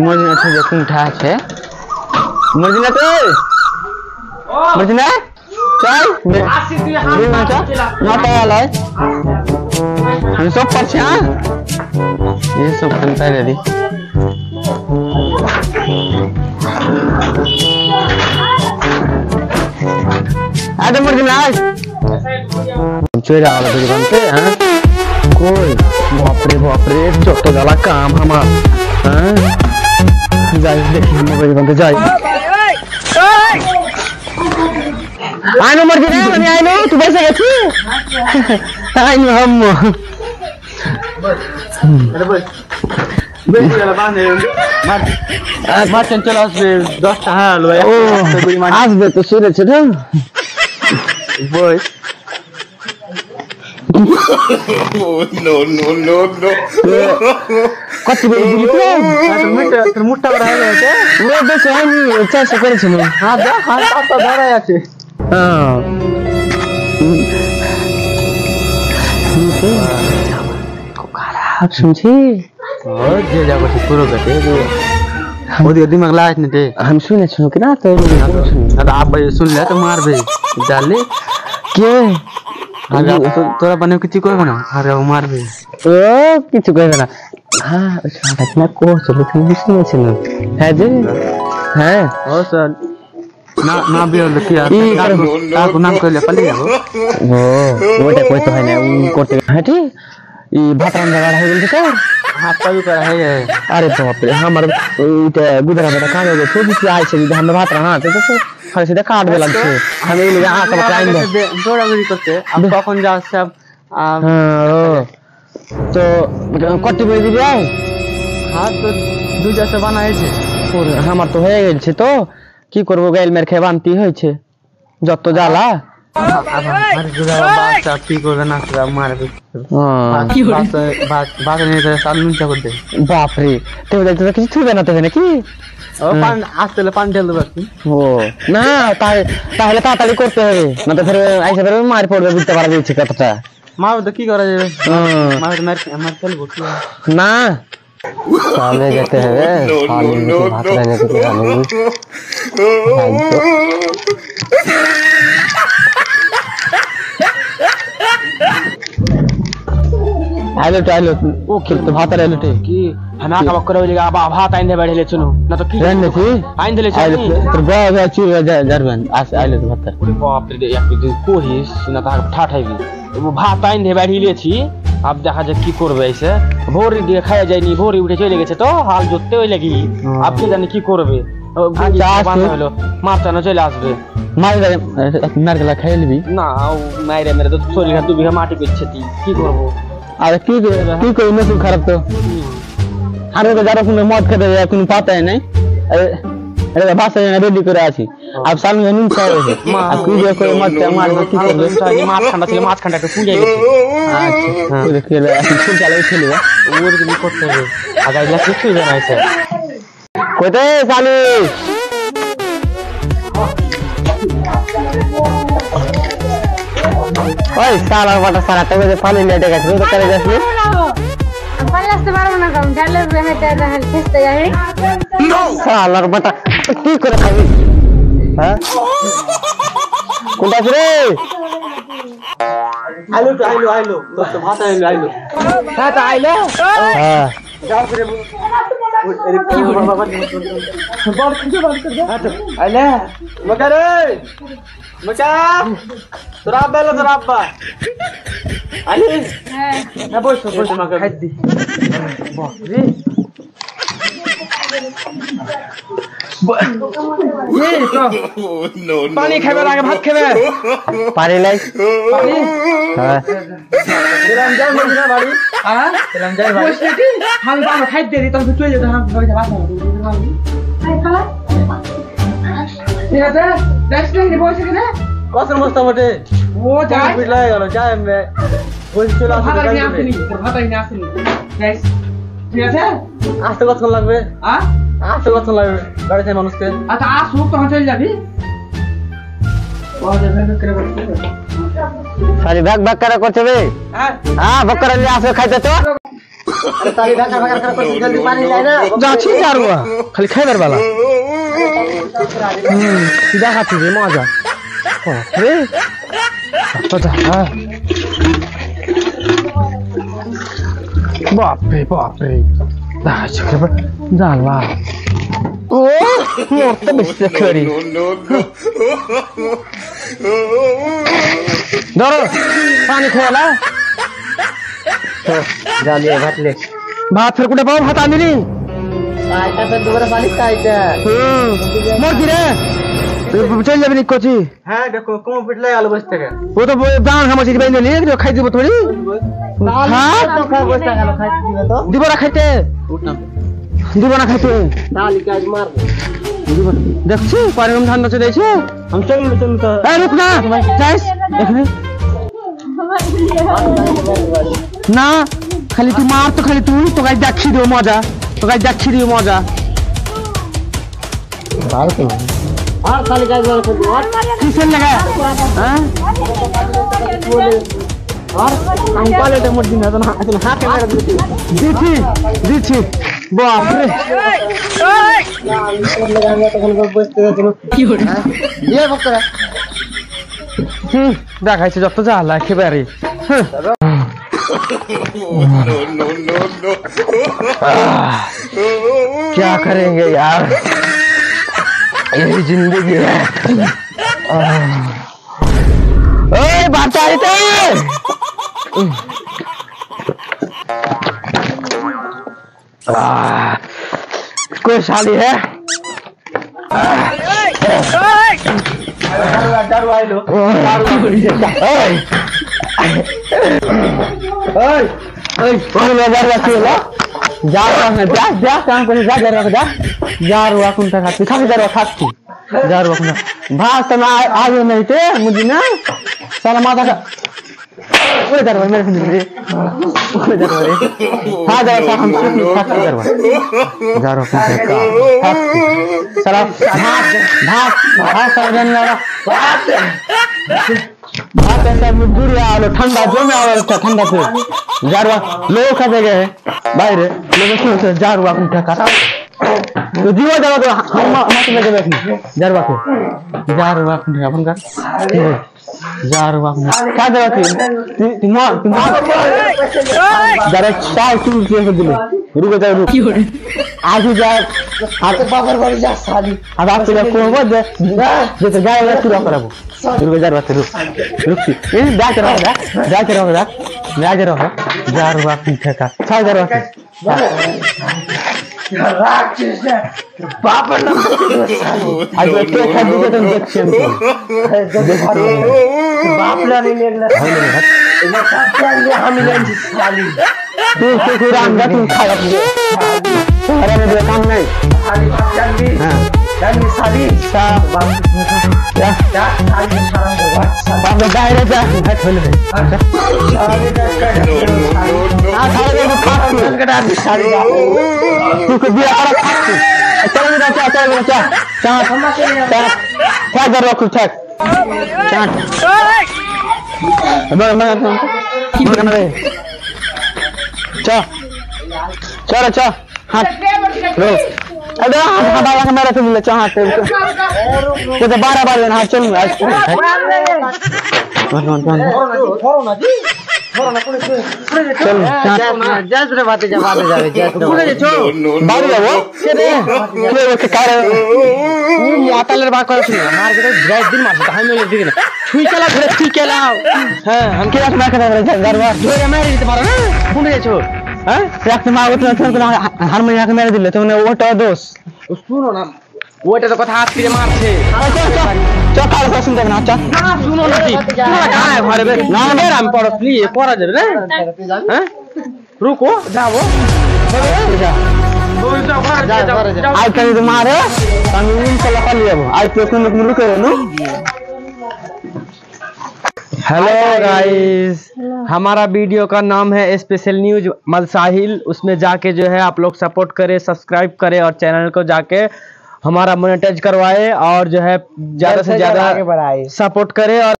মর্জিনা থেকে কোনটা আছে মর্জিনা তো মর্জিনা চল আসি তুই হাত নটা আলাই আমি সব পারছি হ্যাঁ ये सब बनता है रे आजा मर्जिना चोरा वाला दुकान पे हां कोई बाप रे छोटा वाला काम हमारा हां जाई देखिए मोबाइल बंद जाई आइनो मर्जिना मैं आइनो तू बैठ गई आइनो हम अरे बस बेटी वाला बांध मार चंचल আসবে 10 টা হ্যাঁ লো আসবে তো শুনেছ না বই no কত বেশি দিলি তোর মুটটা বড় হয়ে গেছে ও দেখো আমি চাষ করেছি না হ্যাঁ যা হাত তো ধরে আছে হ্যাঁ শুনছি ও যে যাবো পুরো গটে ওদিকে दिमाग लाइट ने दे हम सुने सुनो कि ना तो अब आप भाई सुन ले तो मार बे डाले के अरे तोरा बने किसी कोई बना अरे वो मार बे ओ কিছু কইবে না হ্যাঁ ওটা কি না কোচ তুমি শুনে শুনো হ্যাঁ জি হ্যাঁ ओ सर ना ना भी और किया आपको नाम कर ले पले जाओ ও ওটা কইতে হয় না ও করতে হ্যাঁ ঠিক ই ভাতরান জায়গা হয়ে গেল তো हाथ का भी करा है अरे बाप रे हमार इटा गुदरा बेटा काम हो गए भी आइ से हम भात रहा तो खाली सीधा काट दे लगछे हम ई लगे आका बचाइन दे दौड़ादौड़ी करते अब कौन जा सब हां तो कति बजे दिबे हां तो दू जैसे बनाए छे और हमार तो हो गेल छे तो की करबो गाइल मेर खे बांती होय छे जत जाला हमारे जुड़ा बात आप की को ना कर मार दे हां बात नहीं तो सालू चा कर दे बाप रे तो तो কিছু থুবে না তো নাকি ও পান আসলে পান ঢেল দেব কি ও না তাহলে তাড়াতাড়ি করতে হবে না তো ফের আইসা ফের মার পড়বে বুঝতে পারবে ইচ্ছে কথাটা মার তো কি করা যাবে মার চল বসি না सामने जाते हैं साले में भाग रहने के लिए आइलो आइलो ओ खेल तो भात रहलो टे की हना का बकर होली अब भात आइन दे बैठले चुनो ना तो की रहने थी आइन देले आइलो तो बा चूर जरबन आइलो तो भात ओरे बाप रे एक दू कोही सुना ता ठाठाई वो भात आइन दे बैठले छी अब देखा जा की करबे ऐसे भोरी দিয়ে খায় যায়নি ভোরি উঠে চলে গেছে তো হাল জুততে হই লাগি अब কি জানি কি করবে বানা হলো মারটা না চলে আসবে मार गला खाई लेबी না মাইরে মেরে তো চলে গা 2 বিঘা মাটি করছে কি করব अरे की कोई नसीब खराब तो আরে তো যারা তুমি মদ খেতে যায় তুমি পাতা নাই अरे बासा रेडी করে আছি अब सामने नींद চাই আছে अब কি যে कोई मत मार কি করবে মাছ ঠান্ডা ছিল মাছ ঠান্ডা একটু পুড়ে গেছে আচ্ছা তো দেখে এখন ফুল চালাই ছিল ওর কি করতে হবে আগাই যা কিছু জানাইছে কইতে সালি ওই সালা বাটা সারা তবে পানি লেটে গেছে তো করে যাসনি পালাতে পারবো না কাম ডালে হেতে হেল খেতে যাই নো সালার বাটা কি করে খাবি হ্যাঁ কোনটা রে আইলো তো ভাত আইলো হ্যাঁ তো আইলো হ্যাঁ যাও করে अरे की बाबा बड़ कर जा आइले मका रे मका तोरा बेला तोरा अब्बा आइले ना बोल मका खाइ दी बाप रे ये तो no पानी खाबे लागे भात खाबे पानी लाई पानी हां तेरा जाय मजना बाड़ी हां तेरा जाय बाड़ी ओसे हम बाबा खाइ दे दी तो चले जा हम भाई भात खाइ खाला ये दे रेस्टोरेंट के बोल सके ना कसर मस्त बटे वो जाय बिलाय गलो जाय में बोल चला भात नहीं आसनी गाइस ঠিক আছে আসতে কতক্ষণ লাগবে আসতে কতক্ষণ লাগবে গাড়ি থেকে মানুষকে আচ্ছা আসুক তখন চলে যাবি सारी भाग भाग करा करछे बे हां भाग करा ले आसे खाइते तो अरे साली ढाका भगा कर कुछ जल्दी पानी लाए ना जाछी जारुआ खाली खैबर वाला सीधा खाती रे मजा रे पता हां बाप रे दाच के जाला ओ मोरते बिस्ते खरी दरो पानी खेला तो जालिए घाटले भात फिर कुठे पाऊ भात आली नी आता तर दोबारा पाणी खायचं मोर रे चल जाबी कोची हां देखो कोम पिटले आलो बसते का वो तो दान हम मछली बन ले जो खाई देबो थोड़ी हां तो खा बसता का खाई दिबे तो दिबोरा खाइते दिबोरा खाइते साली काज मार देखछि पारे हम धान नचे दैछे हम चल तो ए रुक ना जाइस देखने ना खाली तू मार तो खाली तू तो गाय देखि दियो मजा तो गाय देखि दियो मजा बाल तो और साली काज मार और किसन लगा हां और हम क्वालिटी मोड़ दिन तो हाथ कैमरा दीछी बाप रे लगांगे तो कोन बसते चलो की हो ये बकरा देखाइছে যত জ্বালা একেবারে क्या करेंगे यार यही जिंदगी है ओए बात आई थे कोई शादी है दारू आइलो भात आगे नहीं थे मुझे ना साला माता का दरबार मेरे दरबार हाँ दरबार हम दरबार साला भात ऐसा बुरी आलो ठंडा जो में आवाज था ठंडा से जारवा लोग खा गए हैं बाहर लोगों से जारवा को ठका तो जीवा जावा तो हम मत में बैठने जारवा को अपन का जारवा को क्या जावा थी तुम डायरेक्ट चाय चूर से दिले रुको जाओ रुक आज जा हाथ पापर पर जा साली अब आप तो को मत जे तो गाय पूरा करबो रुको जारवा से रुक ये जा रहा जारवा को ठका छा जारवा पापड़ ना आज तो खादी के तुम देखिए बापला नहीं लेला इधर साथ हम लेंगे साली तू कुरान का तुम खा लो अरे मेरे काम नहीं साली जल्दी हां जल्दी साली सा या साली खराब होगा बाप दायरे जा है खोल दे साली आ सारे को खा के डाल साली तू को दिया और चल मेरा चा क्या कर रखो ठक चाट मैं की बना रे चा हाथ रो अरे हाथ मेरा से मिले चाह तो 12 बार हाथ चल जस रे बात जा जावे जस कुड़े छो बारी जाओ के कार मातालर बा कर सुन मार के ड्राइव दिन मार हम ले दिख ना छुई चला घरे छुई केला हां हम के रात मार के गरबा जोरे मारी ते मारो ना कुड़े छो हां रात में आवत ना हर में आके मेरे दिले तुमने ओटा दोस सुनो ना ओटा तो कथा हाथ पीरे मार छे च काल का सुन देखना च ना सुनो ना की काय घरे बे ना बे हम पड़ो प्लीज पड़ा जाबे रे हैं रुको जाओ जा आज कहीं मारे कानून से लगा लिया आज तो तुम रुके नो हेलो गाइस हमारा वीडियो का नाम है स्पेशल न्यूज मलसाहिल उसमें जाके जो है आप लोग सपोर्ट करें सब्सक्राइब करें और चैनल को जाके हमारा मोनेटाइज करवाए और जो है ज्यादा से ज्यादा सपोर्ट करें और